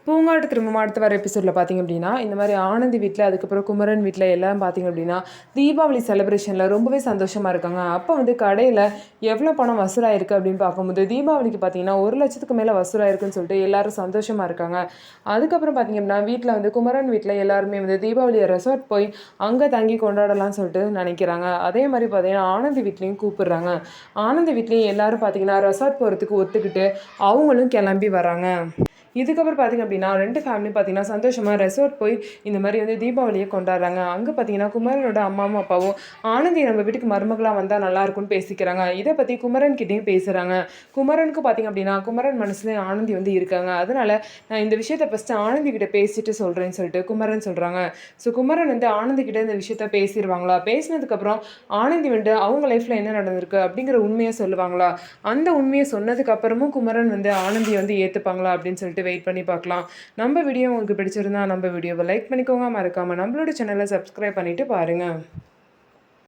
பூங்காட்டு திரும்பவும் அடுத்த வர எபிசோடில் பார்த்திங்க அப்படின்னா இந்த மாதிரி ஆனந்தி வீட்டில் அதுக்கப்புறம் குமரன் வீட்டில் எல்லாம் பார்த்திங்க அப்படின்னா தீபாவளி செலிப்ரேஷனில் ரொம்பவே சந்தோஷமாக இருக்காங்க. அப்போ வந்து கடையில் எவ்வளோ பணம் வசூலாயிருக்கு அப்படின்னு பார்க்கும்போது தீபாவளிக்கு பார்த்திங்கன்னா 1,00,000க்கு மேலே வசூலாயிருக்குன்னு சொல்லிட்டு எல்லாரும் சந்தோஷமாக இருக்காங்க. அதுக்கப்புறம் பார்த்திங்க அப்படின்னா வீட்டில் வந்து குமரன் வீட்டில் எல்லாருமே வந்து தீபாவளியை ரெசார்ட் போய் அங்கே தங்கி கொண்டாடலாம்னு சொல்லிட்டு நினைக்கிறாங்க. அதே மாதிரி பார்த்திங்கன்னா ஆனந்தி வீட்லேயும் கூப்பிடுறாங்க. ஆனந்தி வீட்லேயும் எல்லாரும் பார்த்திங்கன்னா ரெசார்ட் போகிறதுக்கு ஒத்துக்கிட்டு அவங்களும் கிளம்பி வராங்க. இதுக்கப்புறம் பார்த்திங்க அப்படின்னா 2 ஃபேமிலியும் பார்த்திங்கன்னா சந்தோஷமாக ரெசார்ட் போய் இந்த மாதிரி வந்து தீபாவளியை கொண்டாடுறாங்க. அங்கே பார்த்திங்கன்னா குமரனோட அம்மாவும் அப்பாவும் ஆனந்தி நம்ம வீட்டுக்கு மருமகளாக வந்தால் நல்லாயிருக்கும்னு பேசிக்கிறாங்க. இதை பற்றி குமரன்கிட்டையும் பேசுகிறாங்க. குமரனுக்கு பார்த்திங்க அப்படின்னா குமரன் மனசில் ஆனந்தி வந்து இருக்காங்க. அதனால் நான் இந்த விஷயத்தை ஃபஸ்ட்டு ஆனந்தி கிட்ட பேசிட்டு சொல்கிறேன்னு சொல்லிட்டு குமரன் சொல்கிறாங்க. ஸோ குமரன் வந்து ஆனந்தி கிட்ட இந்த விஷயத்த பேசிடுவாங்களா, பேசினதுக்கப்புறம் ஆனந்தி வந்து அவங்க லைஃப்பில் என்ன நடந்திருக்கு அப்படிங்கிற உண்மையை சொல்லுவாங்களா, அந்த உண்மையை சொன்னதுக்கப்புறமும் குமரன் வந்து ஆனந்தியை வந்து ஏற்றுப்பாங்களா அப்படின்னு சொல்லிட்டு வெயிட் பண்ணி பார்க்கலாம். நம்ம வீடியோ உங்களுக்கு பிடிச்சிருந்தா நம்ம வீடியோவை லைக் பண்ணிக்கோங்க, மறக்காமல் நம்மளோட சேனலை சப்ஸ்கிரைப் பண்ணிட்டு பாருங்கள்.